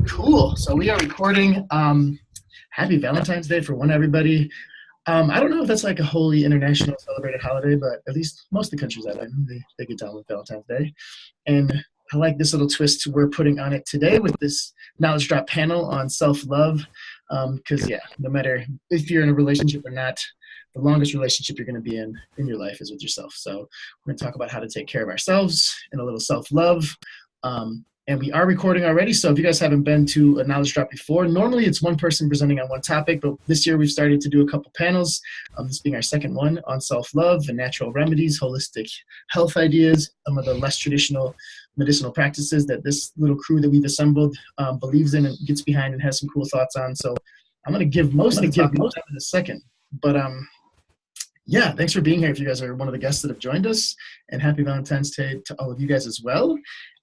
Cool. So we are recording. Happy Valentine's Day for one, everybody. I don't know if that's like a wholly international celebrated holiday, but at least most of the countries that I know, they get down with Valentine's Day. And I like this little twist we're putting on it today with this knowledge drop panel on self-love. Because yeah, no matter if you're in a relationship or not, the longest relationship you're going to be in your life is with yourself. So we're going to talk about how to take care of ourselves and a little self-love. And we are recording already, so if you guys haven't been to a knowledge drop before, normally it's one person presenting on one topic, but this year we've started to do a couple panels, this being our second one on self-love and natural remedies, holistic health ideas, some of the less traditional medicinal practices that this little crew that we've assembled believes in and gets behind and has some cool thoughts on. So I'm going to give most of the talk in a second, but yeah, thanks for being here if you guys are one of the guests that have joined us, and happy Valentine's Day to all of you guys as well.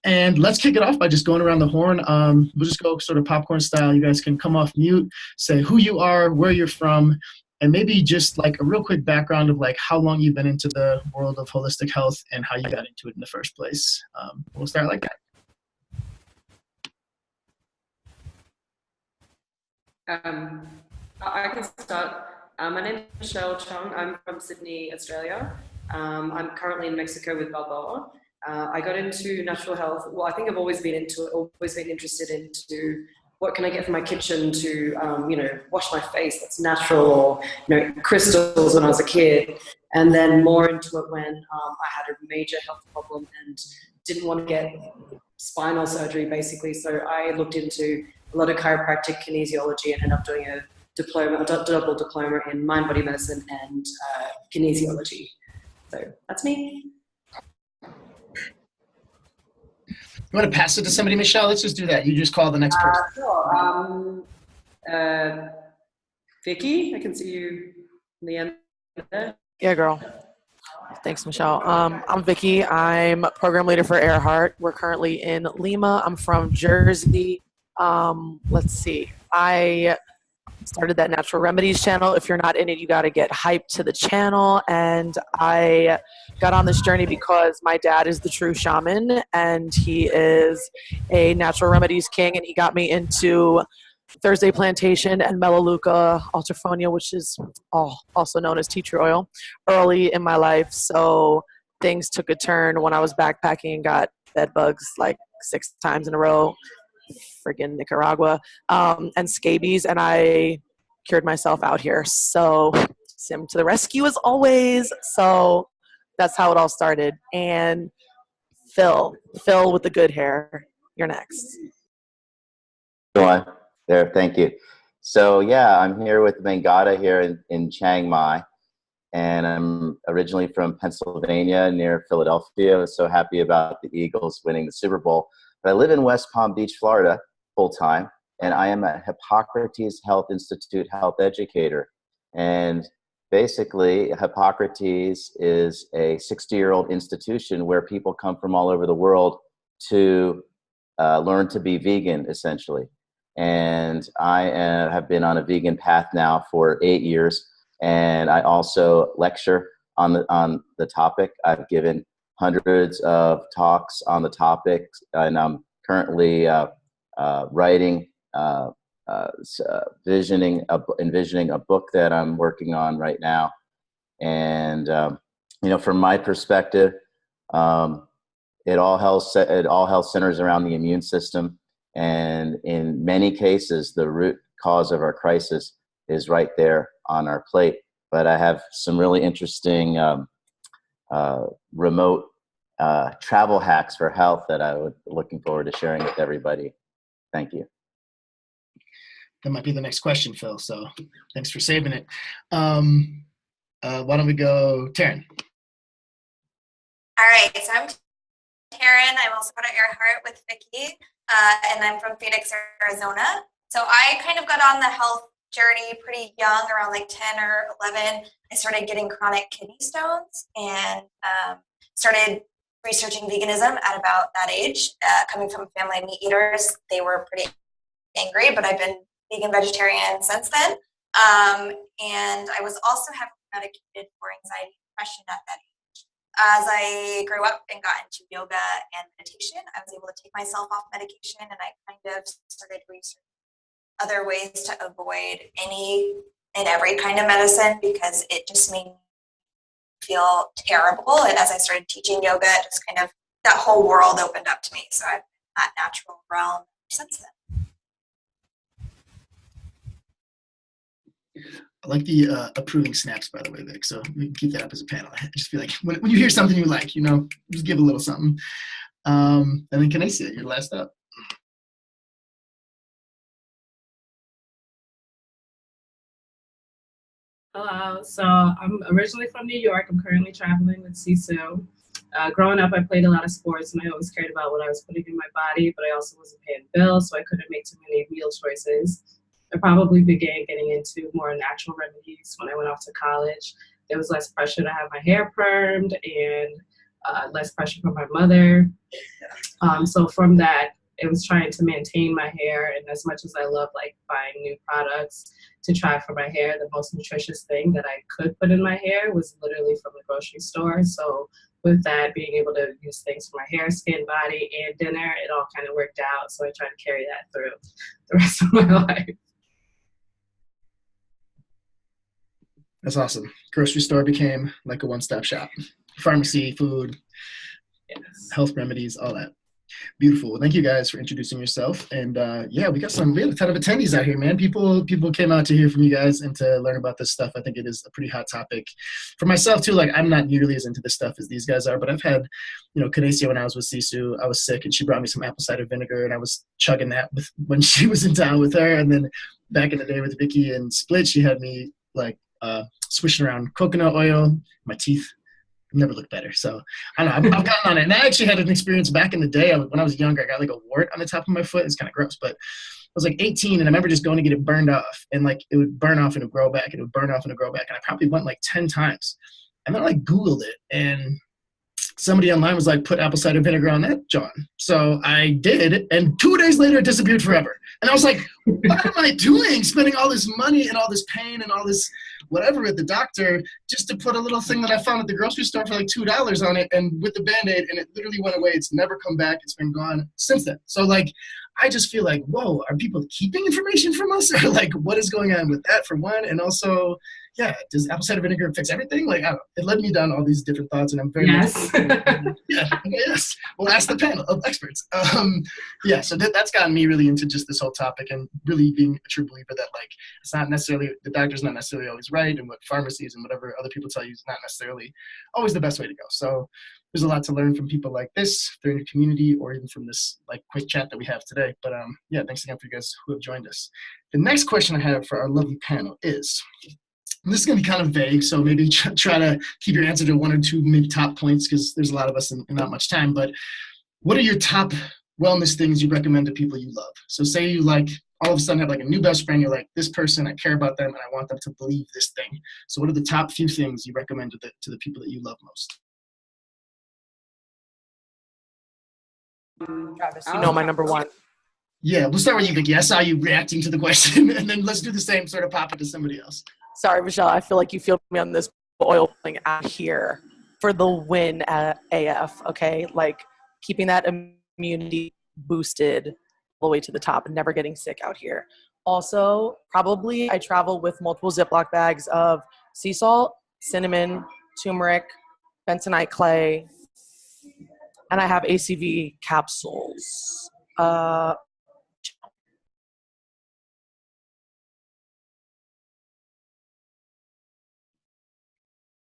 And let's kick it off by just going around the horn. We'll just go sort of popcorn style. You guys can come off mute, say who you are, where you're from, and maybe just like a real quick background of like how long you've been into the world of holistic health and how you got into it in the first place. We'll start like that. I can start. My name is Michelle Chung. I'm from Sydney, Australia. I'm currently in Mexico with Balboa. I got into natural health. Well, I think I've always been interested into what can I get from my kitchen to, wash my face that's natural, or, crystals when I was a kid. And then more into it when I had a major health problem and didn't want to get spinal surgery, basically. So I looked into a lot of chiropractic kinesiology and ended up doing a double diploma in mind-body medicine and kinesiology. So that's me. You want to pass it to somebody, Michelle? Let's just do that. You just call the next person. Sure. Vicky, I can see you in the end there. Yeah, girl. Thanks, Michelle. I'm Vicky. I'm program leader for Earhart. We're currently in Lima. I'm from Jersey. Let's see. I started that Natural Remedies channel. If you're not in it, you got to get hyped to the channel. And I got on this journey because my dad is the true shaman and he is a natural remedies king. And he got me into Thursday Plantation and Melaleuca Ultrafonia, which is also known as tea tree oil, early in my life. So things took a turn when I was backpacking and got bed bugs like 6 times in a row. Friggin' Nicaragua, and scabies, and I cured myself out here. So Sim to the rescue as always. So that's how it all started. And Phil with the good hair, you're next. There, thank you. So yeah, I'm here with Mangata here in Chiang Mai, and I'm originally from Pennsylvania near Philadelphia. I was so happy about the Eagles winning the Super Bowl. But I live in West Palm Beach, Florida, full-time, and I am a Hippocrates Health Institute health educator. And basically, Hippocrates is a 60-year-old institution where people come from all over the world to learn to be vegan, essentially. And I have been on a vegan path now for 8 years, and I also lecture on the topic. I've given hundreds of talks on the topic, and I'm currently writing, envisioning a book that I'm working on right now. And from my perspective, it all health centers around the immune system, and in many cases, the root cause of our crisis is right there on our plate. But I have some really interesting remote travel hacks for health that I would looking forward to sharing with everybody. Thank you. That might be the next question, Phil. So thanks for saving it. Why don't we go, Taryn? All right, so I'm Taryn. I'm also at Earhart with Vicky, and I'm from Phoenix, Arizona. So I kind of got on the health journey pretty young, around like 10 or 11. I started getting chronic kidney stones and started researching veganism at about that age. Coming from a family of meat eaters, they were pretty angry, but I've been vegan vegetarian since then. And I was also heavily medicated for anxiety and depression at that age. as I grew up and got into yoga and meditation, I was able to take myself off medication, and I kind of started researching other ways to avoid any and every kind of medicine because it just made me feel terrible. And as I started teaching yoga, it just kind of, that whole world opened up to me. So I've been in that natural realm since then. I like the approving snaps, by the way, Vic. So we can keep that up as a panel. I just feel like when you hear something you like, just give a little something. And then can I see it? You're last up. Hello. So I'm originally from New York. I'm currently traveling with Sisu. Growing up, I played a lot of sports, and I always cared about what I was putting in my body, but I also wasn't paying bills, so I couldn't make too many meal choices. I probably began getting into more natural remedies when I went off to college. There was less pressure to have my hair permed and less pressure from my mother. So from that, it was trying to maintain my hair, and as much as I love like buying new products to try for my hair, the most nutritious thing that I could put in my hair was literally from the grocery store. So with that, being able to use things for my hair, skin, body, and dinner, it all kind of worked out. So I try to carry that through the rest of my life. That's awesome. Grocery store became like a one-stop shop. Pharmacy, food, Yes. health remedies, all that. Beautiful. Well, thank you guys for introducing yourself. And we have a ton of attendees out here, man. People came out to hear from you guys and to learn about this stuff. I think it is a pretty hot topic. For myself too, like I'm not nearly as into this stuff as these guys are, but I've had, Kanesia when I was with Sisu, I was sick and she brought me some apple cider vinegar and I was chugging that when she was in town with her. And then back in the day with Vicky and Split, she had me like swishing around coconut oil. My teeth never looked better. So I don't know, I've gotten on it. And I actually had an experience back in the day. When I was younger, I got like a wart on the top of my foot. It's kind of gross, but I was like 18 and I remember just going to get it burned off, and like it would burn off and it would grow back and it would burn off and it would grow back. And I probably went like 10 times. And then I like Googled it, and somebody online was like, put apple cider vinegar on that, John. So I did, and 2 days later it disappeared forever. And I was like, what am I doing? Spending all this money and all this pain and all this whatever at the doctor just to put a little thing that I found at the grocery store for like $2 on it and with the Band-Aid, and it literally went away. It's never come back. It's been gone since then. So like, I just feel like, whoa, are people keeping information from us? Or like, what is going on with that for one? And also, yeah, does apple cider vinegar fix everything? Like, I don't know. It led me down all these different thoughts, and I'm very Yes. yes. We'll ask the panel of experts. So that's gotten me really into just this whole topic, and really being a true believer that like it's not necessarily, the doctor's not necessarily always right, and what pharmacies and whatever other people tell you is not necessarily always the best way to go. So there's a lot to learn from people like this, if they're in your community, or even from this like quick chat that we have today. But thanks again for you guys who have joined us. The next question I have for our lovely panel is, and this is going to be kind of vague, so maybe try to keep your answer to one or two maybe top points, because there's a lot of us and not much time. But what are your top wellness things you recommend to people you love? So say you like all of a sudden have like a new best friend, you're like, this person, I care about them and I want them to believe this thing. So what are the top few things you recommend to the people that you love most? Travis, you know my number one. Yeah, we'll start with you, Vicky. I saw you reacting to the question, and then let's do the same, sort of pop it to somebody else. Sorry, Michelle. I feel like you feel me on this oil thing out here for the win at AF, okay? Like keeping that immunity boosted all the way to the top and never getting sick out here. Also, probably I travel with multiple Ziploc bags of sea salt, cinnamon, turmeric, bentonite clay, and I have ACV capsules.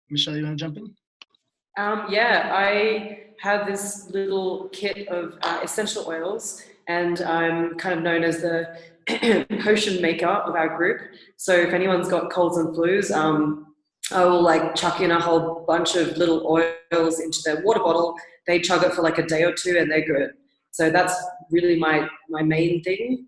Michelle, you want to jump in? I have this little kit of essential oils, and I'm kind of known as the potion maker of our group. So if anyone's got colds and flus, I will like chuck in a whole bunch of little oils into their water bottle. They chug it for like a day or two and they're good. So that's really my main thing.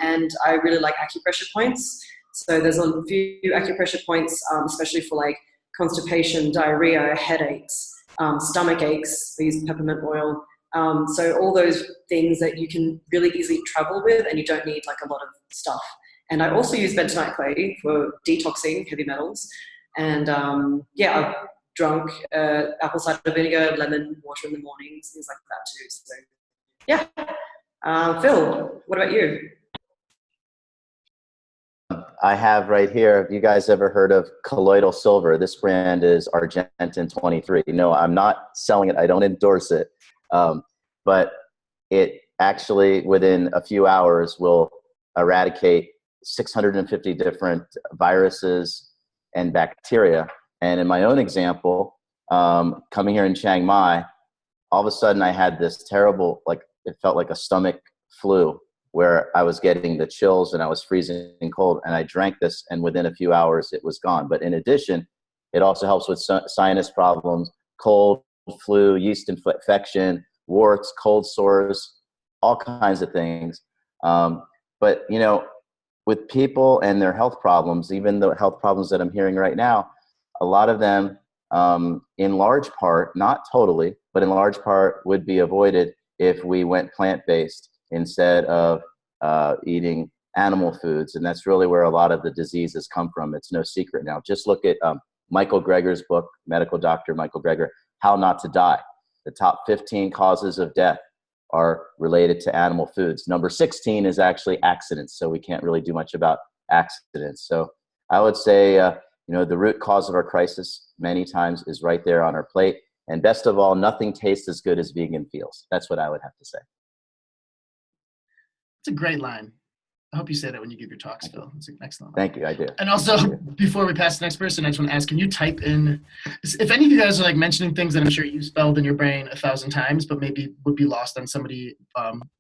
And I really like acupressure points. So there's a few acupressure points, especially for like constipation, diarrhea, headaches, stomach aches. We use peppermint oil. So all those things that you can really easily travel with, and you don't need like a lot of stuff. And I also use bentonite clay for detoxing heavy metals. And drunk apple cider vinegar, lemon water in the mornings, things like that too. So yeah. Phil, what about you? I have right here, have you guys ever heard of colloidal silver? This brand is Argentin 23. No, I'm not selling it. I don't endorse it. But it actually, within a few hours, will eradicate 650 different viruses and bacteria. And in my own example, coming here in Chiang Mai, all of a sudden I had this terrible, like, it felt like a stomach flu, where I was getting the chills and I was freezing cold, and I drank this, and within a few hours it was gone. But in addition, it also helps with sinus problems, cold, flu, yeast infection, warts, cold sores, all kinds of things. But you know, with people and their health problems, even the health problems that I'm hearing right now, a lot of them, in large part, not totally, but in large part, would be avoided if we went plant-based instead of eating animal foods. And that's really where a lot of the diseases come from. It's no secret now. Just look at Michael Greger's book, medical doctor Michael Greger, How Not to Die. The top 15 causes of death are related to animal foods. Number 16 is actually accidents. So we can't really do much about accidents. So I would say, you know, the root cause of our crisis many times is right there on our plate. And best of all, nothing tastes as good as vegan feels. That's what I would have to say. It's a great line. I hope you say that when you give your talks, Phil. It's an excellent line. Thank you, I do. And also, before we pass to the next person, I just want to ask, can you type in, if any of you guys are like mentioning things that I'm sure you spelled in your brain 1,000 times, but maybe would be lost on somebody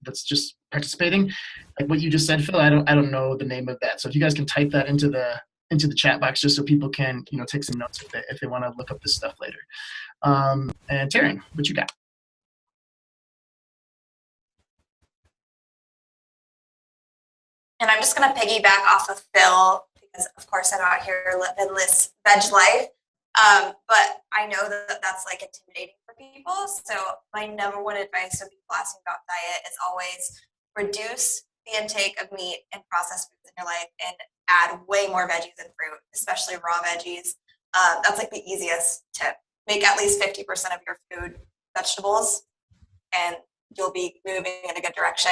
that's just participating, like what you just said, Phil, I don't know the name of that. So if you guys can type that into the chat box, just so people can, you know, take some notes if they want to look up this stuff later. And Taryn, what you got? And I'm just going to piggyback off of Phil because, of course, I'm out here living this veg life. But I know that that's like intimidating for people. So my number one advice to people asking about diet is always reduce the intake of meat and processed foods in your life and add way more veggies and fruit, especially raw veggies. That's like the easiest tip. Make at least 50% of your food vegetables, and you'll be moving in a good direction.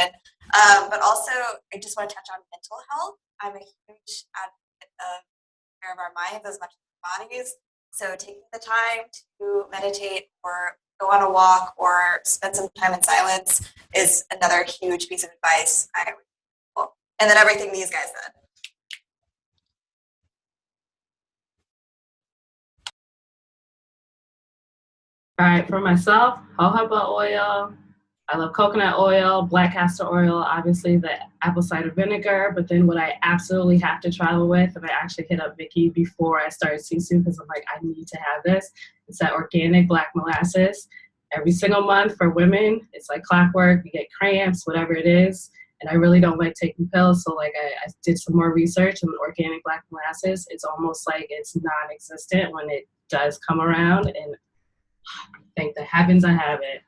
But also, I just want to touch on mental health. I'm a huge advocate of care of our minds as much as our bodies. So taking the time to meditate or go on a walk or spend some time in silence is another huge piece of advice. And then everything these guys said. All right, for myself, jojoba oil. I love coconut oil, black castor oil, obviously the apple cider vinegar. But then what I absolutely have to travel with, and I actually hit up Vicky before I started Sisu because I'm like, I need to have this. It's that organic black molasses. Every single month for women, it's like clockwork. You get cramps, whatever it is. And I really don't like taking pills. So like I did some more research on organic black molasses. It's almost like it's non-existent when it does come around. And thank the heavens I have it.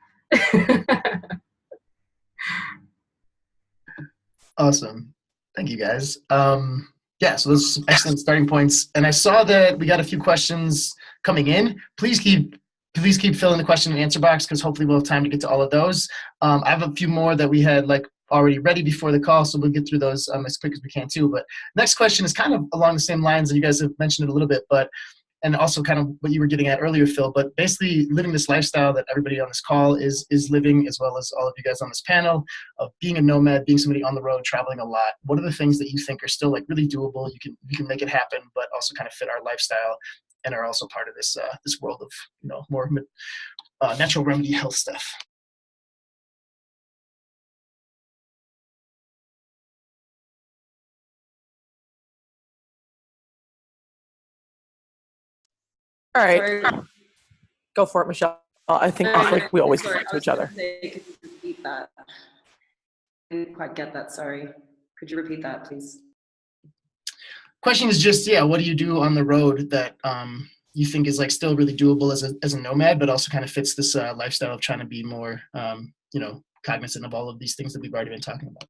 Awesome. Thank you, guys. Yeah, so those are some excellent starting points. And I saw that we got a few questions coming in. Please keep filling the question and answer box because hopefully we'll have time to get to all of those. I have a few more that we had like already ready before the call, so we'll get through those as quick as we can too. But next question is kind of along the same lines, and you guys have mentioned it a little bit, but and also kind of what you were getting at earlier, Phil, but basically living this lifestyle that everybody on this call is living, as well as all of you guys on this panel, of being a nomad, being somebody on the road, traveling a lot. What are the things that you think are still like really doable? You can make it happen, but also kind of fit our lifestyle and are also part of this this world of, you know, more natural remedy health stuff. All right, Sorry. go for it, Michelle. I think we always Sorry, refer to each other. Could you repeat that? I didn't quite get that, sorry. Could you repeat that, please? Question is just, yeah, what do you do on the road that you think is like still really doable as a nomad, but also kind of fits this lifestyle of trying to be more, you know, cognizant of all of these things that we've already been talking about?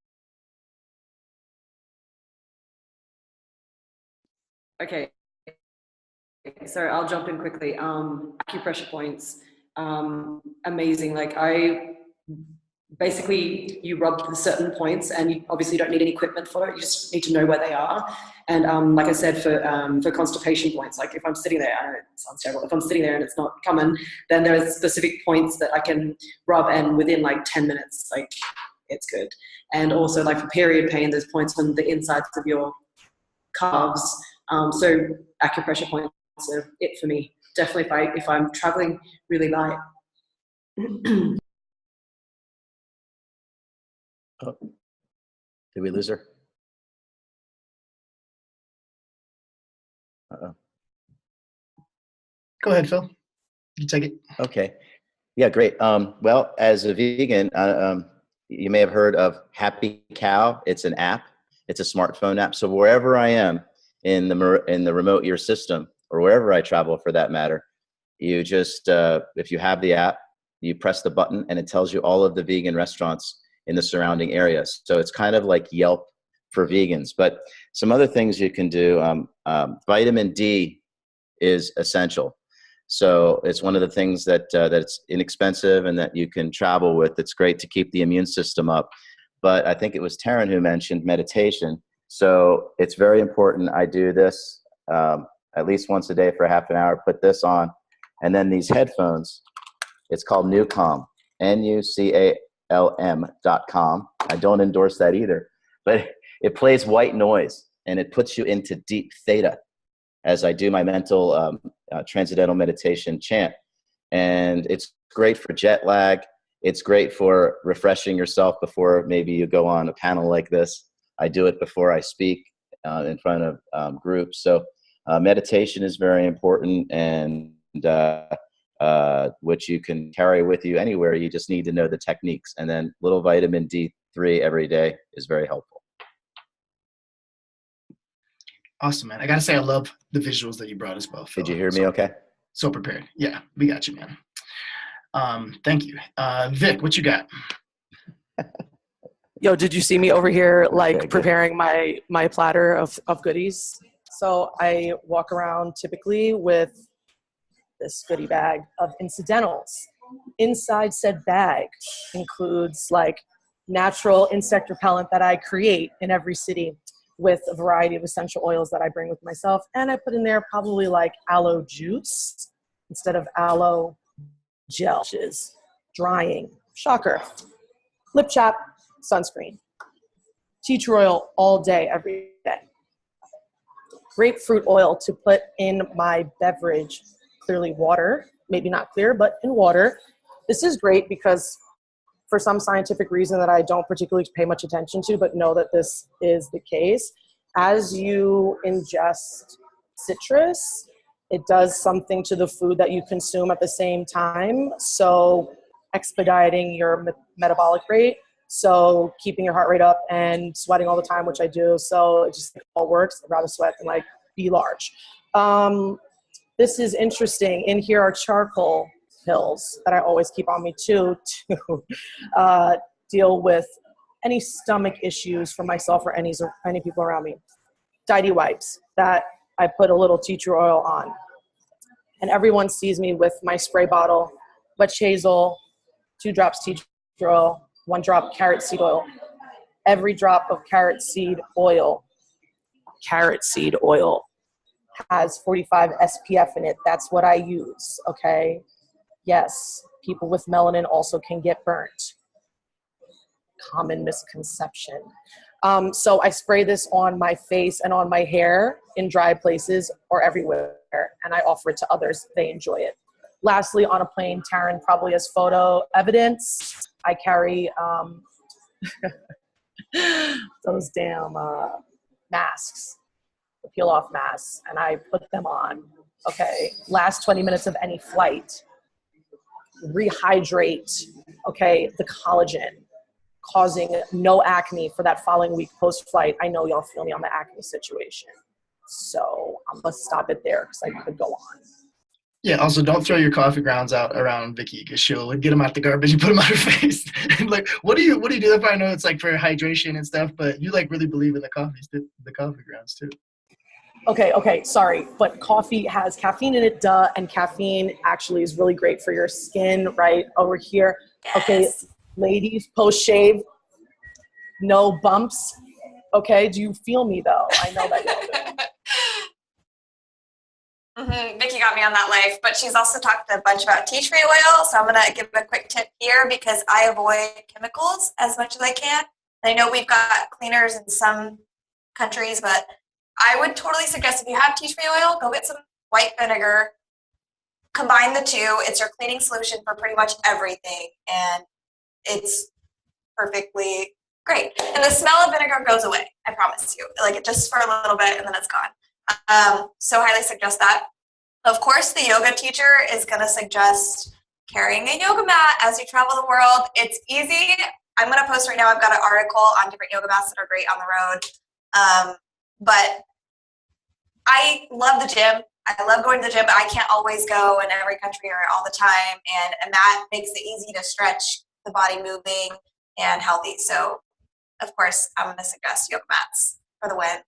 Okay. So I'll jump in quickly. Acupressure points, amazing. Like basically you rub the certain points, and you obviously don't need any equipment for it. You just need to know where they are. And like I said, for constipation points, like if I'm sitting there, I know it sounds terrible, if I'm sitting there and it's not coming, then there are specific points that I can rub, and within like 10 minutes, like it's good. And also like for period pain, there's points on the insides of your calves. So acupressure points are it for me. Definitely if I'm traveling really light. Oh, did we lose her? Uh-oh. Go ahead, Phil. You take it. Okay. Yeah, great. Well, as a vegan, you may have heard of Happy Cow. It's an app. It's a smartphone app. So wherever I am in the remote ear system, or wherever I travel for that matter, you just, if you have the app, you press the button and it tells you all of the vegan restaurants in the surrounding areas. So it's kind of like Yelp for vegans. But some other things you can do, vitamin D is essential. So it's one of the things that that's inexpensive and that you can travel with. It's great to keep the immune system up. But I think it was Taryn who mentioned meditation. So it's very important. I do this at least once a day for half an hour, put this on. And then these headphones, it's called Nucalm, NUCALM.com. I don't endorse that either. But it plays white noise and it puts you into deep theta as I do my mental transcendental meditation chant. And it's great for jet lag. It's great for refreshing yourself before maybe you go on a panel like this. I do it before I speak in front of groups. So meditation is very important, and which you can carry with you anywhere. You just need to know the techniques. And then little vitamin D3 every day is very helpful. Awesome, man. I gotta say, I love the visuals that you brought as well, Phil. Did you hear me okay? So prepared. Yeah, we got you, man. Thank you. Vic, what you got? Yo, did you see me over here like Okay, preparing my platter of goodies? So I walk around typically with this goodie bag of incidentals. Inside said bag includes like natural insect repellent that I create in every city, with a variety of essential oils that I bring with myself. And I put in there probably like aloe juice instead of aloe gel, which is drying. Shocker. Lip chap, sunscreen. Tea tree oil all day, every day. Grapefruit oil to put in my beverage. Clearly water, maybe not clear, but in water. This is great because for some scientific reason that I don't particularly pay much attention to, but know that this is the case, as you ingest citrus, it does something to the food that you consume at the same time. So expediting your metabolic rate. So keeping your heart rate up and sweating all the time, which I do. So it just all works. I'd rather sweat than like be large. This is interesting. In here are charcoal pills that I always keep on me too, to deal with any stomach issues for myself or any people around me. Tidy wipes that I put a little tea tree oil on. And everyone sees me with my spray bottle, witch hazel, 2 drops tea tree oil, 1 drop carrot seed oil. Every drop of carrot seed oil has 45 SPF in it. That's what I use, okay? Yes, people with melanin also can get burnt. Common misconception. So I spray this on my face and on my hair in dry places or everywhere, and I offer it to others. They enjoy it. Lastly, on a plane, Taryn probably has photo evidence. I carry those damn masks, the peel-off masks, and I put them on. Okay, last 20 minutes of any flight. Rehydrate, okay, the collagen, causing no acne for that following week post-flight. I know y'all feel me on the acne situation. So I'm gonna stop it there because I could go on. Yeah, also don't throw your coffee grounds out around Vicky because she'll get them out the garbage and put them on her face. Like, what do you do that for? I know it's like for hydration and stuff, but you like really believe in the coffee grounds too. Okay, sorry, but coffee has caffeine in it, duh, and caffeine actually is really great for your skin, right, over here. Yes. Okay, ladies, post-shave, no bumps. Okay, do you feel me though? I know that y'all do. Vicky got me on that life, but she's also talked a bunch about tea tree oil, so I'm going to give a quick tip here because I avoid chemicals as much as I can. And I know we've got cleaners in some countries, but I would totally suggest if you have tea tree oil, go get some white vinegar, combine the two. It's your cleaning solution for pretty much everything, and it's perfectly great. And the smell of vinegar goes away, I promise you. Like, just for a little bit, and then it's gone. So highly suggest that. Of course, the yoga teacher is going to suggest carrying a yoga mat as you travel the world. It's easy. I'm going to post right now. I've got an article on different yoga mats that are great on the road. But I love the gym. I love going to the gym, but I can't always go in every country or all the time. And a mat makes it easy to stretch the body moving and healthy. So, of course, I'm going to suggest yoga mats for the win.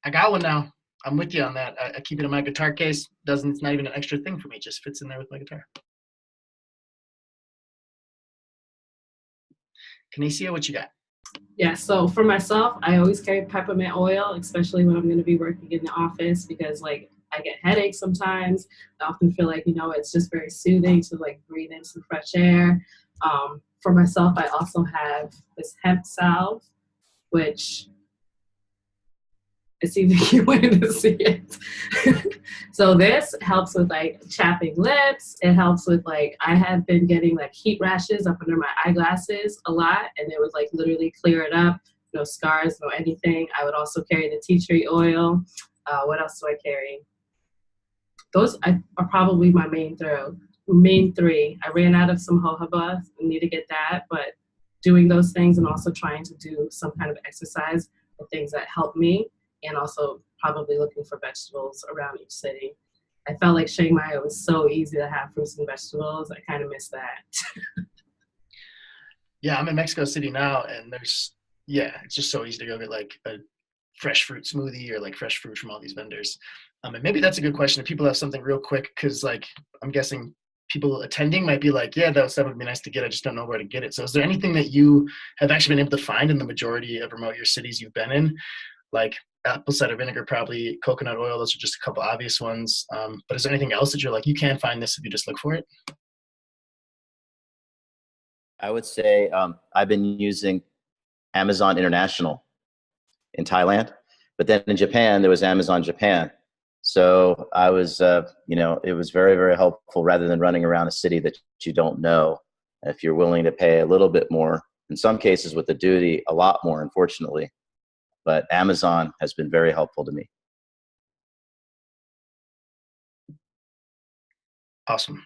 I got one now. I'm with you on that. I keep it in my guitar case. It's not even an extra thing for me. It just fits in there with my guitar. Canicia, what you got? Yeah, so for myself, I always carry peppermint oil, especially when I'm going to be working in the office because, like, I get headaches sometimes. I often feel like, it's just very soothing to, like, breathe in some fresh air. For myself, I also have this hemp salve, which it's even you wanted to see it. So this helps with like chapping lips. It helps with like, I have been getting like heat rashes up under my eyeglasses a lot, and it would like literally clear it up. No scars, no anything. I would also carry the tea tree oil. What else do I carry? Those are probably my main three. I ran out of some jojoba. I need to get that, but doing those things and also trying to do some kind of exercise are things that help me. And also probably looking for vegetables around each city. I felt like Chiang Mai was so easy to have fruits and vegetables. I kind of miss that. Yeah, I'm in Mexico City now, and it's just so easy to go get like a fresh fruit smoothie or like fresh fruit from all these vendors. And maybe that's a good question if people have something real quick, because like I'm guessing people attending might be like, yeah, that would be nice to get. I just don't know where to get it. So is there anything that you have actually been able to find in the majority of remote your cities you've been in? Like apple cider vinegar, probably coconut oil. Those are just a couple obvious ones. But is there anything else that you're like, you can find this if you just look for it? I would say I've been using Amazon International in Thailand, but then in Japan, there was Amazon Japan. So I was, it was very, very helpful rather than running around a city that you don't know. If you're willing to pay a little bit more, in some cases with the duty, a lot more, unfortunately. But Amazon has been very helpful to me. Awesome.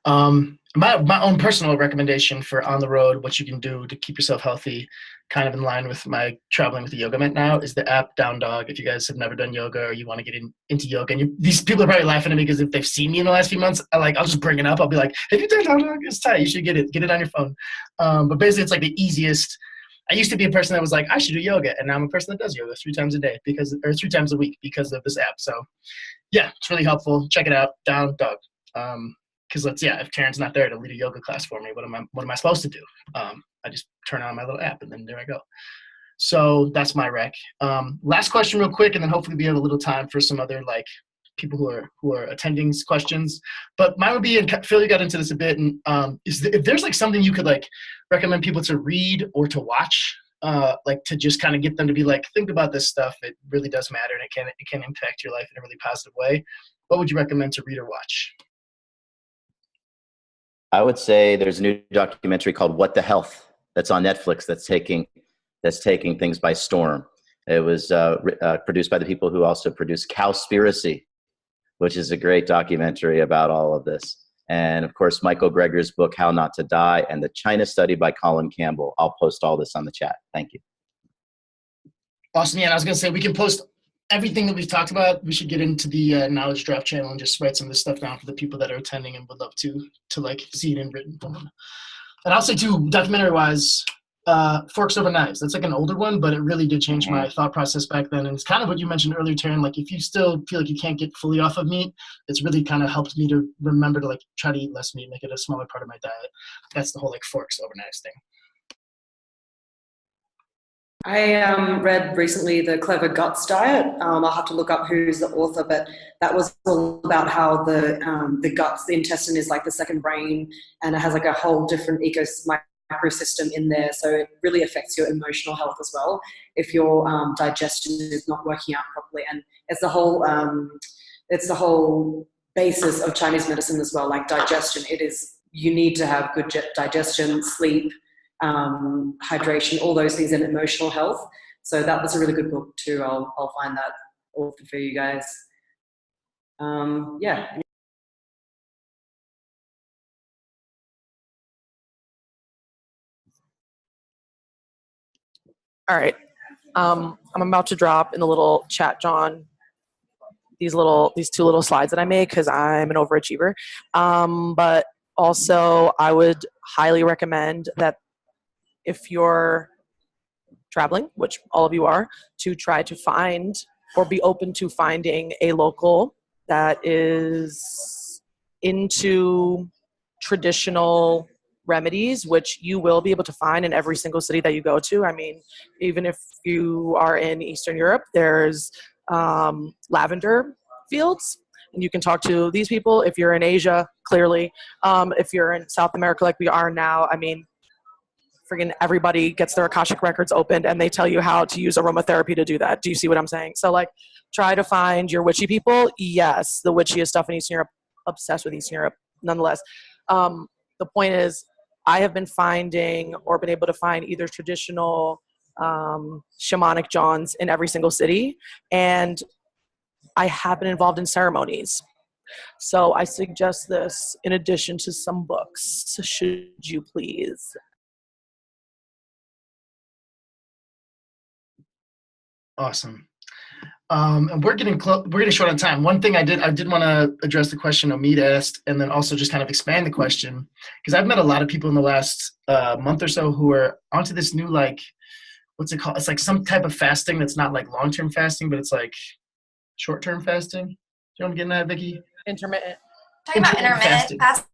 My own personal recommendation for on the road, what you can do to keep yourself healthy, kind of in line with my traveling with the yoga mat now, is the app Down Dog. If you guys have never done yoga or you want to get into yoga, and these people are probably laughing at me because if they've seen me in the last few months, I'll just bring it up. I'll be like, have you done Down Dog? It's tight. You should get it on your phone. But basically, it's like the easiest. I used to be a person that was like, I should do yoga, and now I'm a person that does yoga 3 times a week because of this app. So yeah, it's really helpful. Check it out, Down Dog. Because if Taryn's not there to lead a yoga class for me, what am I supposed to do? I just turn on my little app and then there I go. So that's my rec. Last question real quick, and then hopefully we have a little time for some other like people who are attending questions. But mine would be, and Phil, you got into this a bit, and if there's like something you could like recommend people to read or to watch, like to just kind of get them to be like, think about this stuff. It really does matter, and it can impact your life in a really positive way. What would you recommend to read or watch? I would say there's a new documentary called What the Health that's on Netflix that's taking things by storm. It was produced by the people who also produced Cowspiracy, which is a great documentary about all of this. And of course, Michael Greger's book, How Not to Die, and the China Study by Colin Campbell. I'll post all this on the chat. Thank you. Awesome. Yeah, and I was going to say, we can post everything that we've talked about. We should get into the Knowledge Drop channel and just write some of this stuff down for the people that are attending and would love to like see it in written form. And I'll say too, documentary wise, Forks Over Knives. That's like an older one, but it really did change my thought process back then. And it's kind of what you mentioned earlier, Taryn. Like if you still feel like you can't get fully off of meat, it's really kind of helped me to remember to like try to eat less meat, make it a smaller part of my diet. That's the whole like Forks Over Knives thing. I read recently The Clever Guts Diet. I'll have to look up who's the author, but that was all about how the guts, the intestine is like the second brain, and it has like a whole different microsystem in there. So it really affects your emotional health as well if your digestion is not working out properly. And it's the whole basis of Chinese medicine as well, like digestion. You need to have good digestion, sleep, hydration, all those things, and emotional health. So that was a really good book too. I'll find that author for you guys. Yeah. All right. I'm about to drop in the little chat, John, these two little slides that I made because I'm an overachiever. But also, I would highly recommend that if you're traveling, which all of you are, to try to find or be open to finding a local that is into traditional remedies, which you will be able to find in every single city that you go to. I mean, even if you are in Eastern Europe, there's lavender fields, and you can talk to these people. If you're in Asia, clearly, if you're in South America like we are now, I mean, friggin' everybody gets their Akashic records opened and they tell you how to use aromatherapy to do that. Do you see what I'm saying? So like, try to find your witchy people. Yes, the witchiest stuff in Eastern Europe, obsessed with Eastern Europe nonetheless. The point is, I have been finding or been able to find either traditional shamanic Johns in every single city, and I have been involved in ceremonies. So I suggest this in addition to some books, should you please. Awesome. And we're getting short on time. One thing I did want to address the question Omid asked, and then also just kind of expand the question, because I've met a lot of people in the last month or so who are onto this new, like, what's it called? It's like some type of fasting that's not like long-term fasting, but it's like short-term fasting. You know what I'm getting at, Vicky? Intermittent. Talking about intermittent fasting.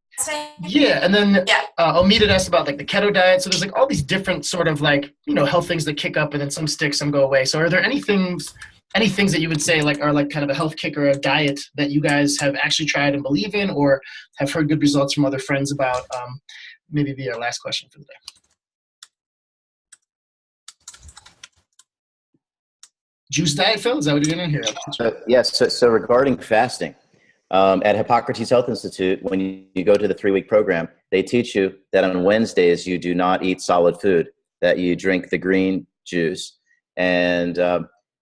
Yeah, and then Yeah. Omid had asked about like the keto diet. So there's like all these different sort of like, health things that kick up, and then some stick, some go away. So are there any things that you would say like are like kind of a health kick or a diet that you guys have actually tried and believe in, or have heard good results from other friends about? Maybe be our last question for the day. Juice diet, Phil? Is that what you're doing here? Yes. So regarding fasting, at Hippocrates Health Institute, when you go to the 3-week program, they teach you that on Wednesdays you do not eat solid food, that you drink the green juice. And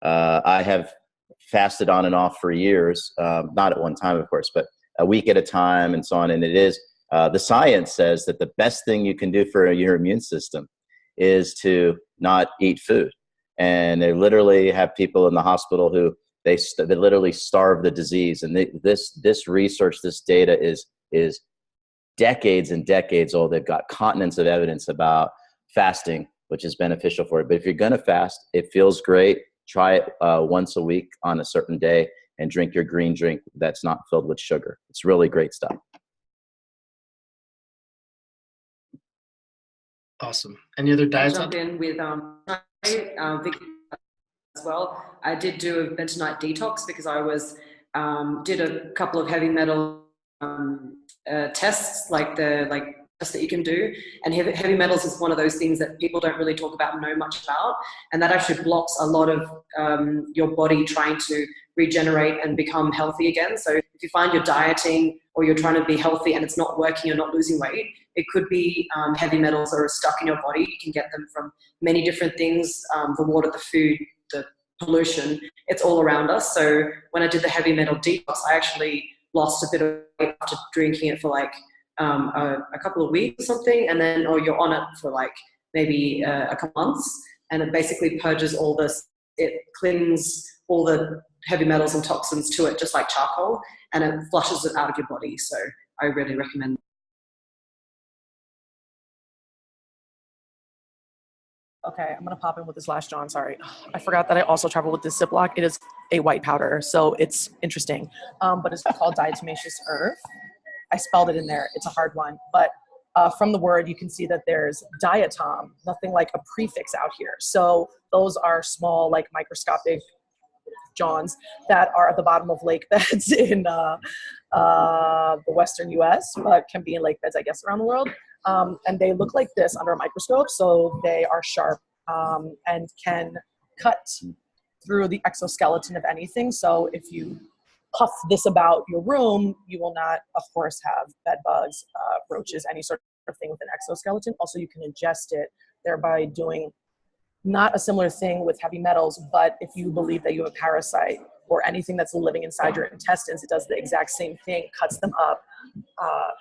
I have fasted on and off for years, not at one time, of course, but a week at a time and so on. And it is, the science says that the best thing you can do for your immune system is to not eat food. And they literally have people in the hospital who they literally starve the disease. And this research, this data is decades and decades old. They've got continents of evidence about fasting, which is beneficial for it. But if you're going to fast, it feels great. Try it once a week on a certain day and drink your green drink that's not filled with sugar. It's really great stuff. Awesome. Any other diets? I'll jump in with Vicky as well. I did do a bentonite detox because I did a couple of heavy metal tests, like tests that you can do, and heavy metals is one of those things that people don't really talk about and know much about, and that actually blocks a lot of your body trying to regenerate and become healthy again. So if you find you're dieting or you're trying to be healthy and it's not working, you're not losing weight, it could be heavy metals that are stuck in your body. You can get them from many different things, the water, the food, the pollution, it's all around us. So when I did the heavy metal detox, I actually lost a bit of weight after drinking it for like a couple of weeks or something, and then you're on it for like maybe a couple months, and it basically purges all this, it cleans all the heavy metals and toxins to it, just like charcoal, and it flushes it out of your body. So I really recommend Okay, I'm gonna pop in with this last John. Sorry, I forgot that I also travel with this Ziploc. It is a white powder, so it's interesting. But it's called diatomaceous earth. I spelled it in there. It's a hard one, but from the word you can see that there's diatom, nothing like a prefix out here. So those are small, like microscopic Johns that are at the bottom of lake beds in the Western U.S., but can be in lake beds, I guess, around the world. And they look like this under a microscope, so they are sharp and can cut through the exoskeleton of anything. So if you puff this about your room, you will not, of course, have bed bugs, roaches, any sort of thing with an exoskeleton. Also, you can ingest it, thereby doing not a similar thing with heavy metals, but if you believe that you have a parasite or anything that's living inside your intestines, it does the exact same thing, cuts them up.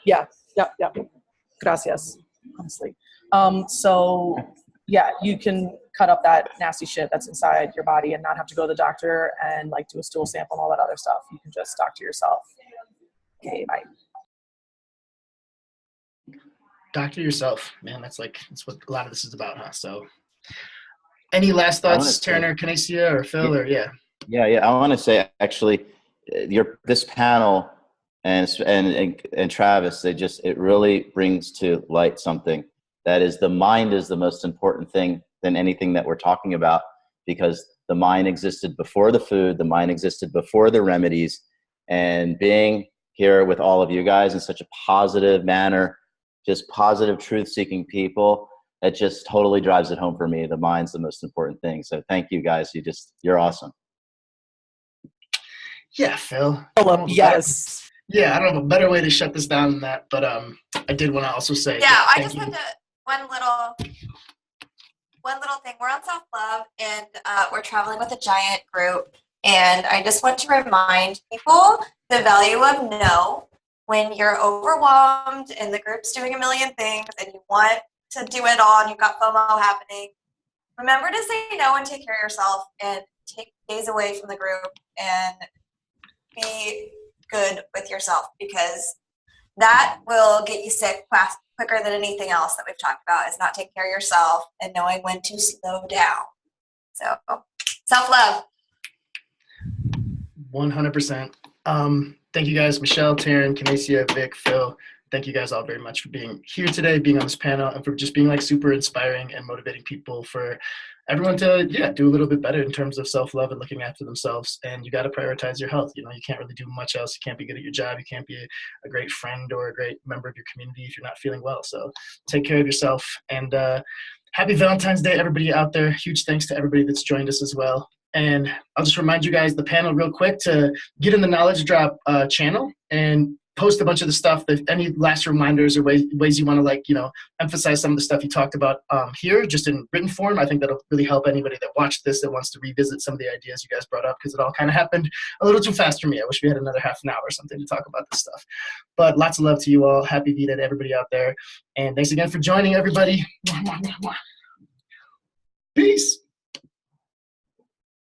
Yeah. Gracias, honestly. So yeah, you can cut up that nasty shit that's inside your body and not have to go to the doctor and like do a stool sample and all that other stuff. You can just doctor yourself. Okay, bye. Doctor yourself, man. That's what a lot of this is about, huh? So, any last thoughts, Turner, Canicia, or Phil, or yeah? Yeah. I want to say actually, this panel and Travis, it really brings to light something that is the mind is the most important thing than anything that we're talking about, because the mind existed before the food, the mind existed before the remedies, and being here with all of you guys in such a positive manner, just positive truth-seeking people, that just totally drives it home for me. The mind's the most important thing. So thank you guys. You're awesome. Yeah, Phil. Yes. Yeah, I don't have a better way to shut this down than that, but I did want to also say. Yeah, I just had one little thing. We're on Self Love, and we're traveling with a giant group, and I just want to remind people the value of no. When you're overwhelmed and the group's doing a million things and you want to do it all and you've got FOMO happening, remember to say no and take care of yourself and take days away from the group and be good with yourself, because that will get you sick quicker than anything else that we've talked about, is not taking care of yourself and knowing when to slow down. So self-love. 100%. Thank you guys, Michelle, Taryn, Canicia, Vic, Phil. Thank you guys all very much for being here today, being on this panel, and for just being like super inspiring and motivating people, for everyone to do a little bit better in terms of self-love and looking after themselves. And you got to prioritize your health. You can't really do much else. You can't be good at your job. You can't be a great friend or a great member of your community if you're not feeling well. So take care of yourself. And happy Valentine's Day, everybody out there. Huge thanks to everybody that's joined us as well. And I'll just remind you guys, the panel real quick, to get in the Knowledge Drop channel and post a bunch of the stuff. That any last reminders or ways you want to emphasize some of the stuff you talked about here, just in written form. I think that'll really help anybody that watched this that wants to revisit some of the ideas you guys brought up, because it all kind of happened a little too fast for me. I wish we had another half an hour or something to talk about this stuff. But lots of love to you all. Happy Vita to everybody out there. And thanks again for joining, everybody. Peace.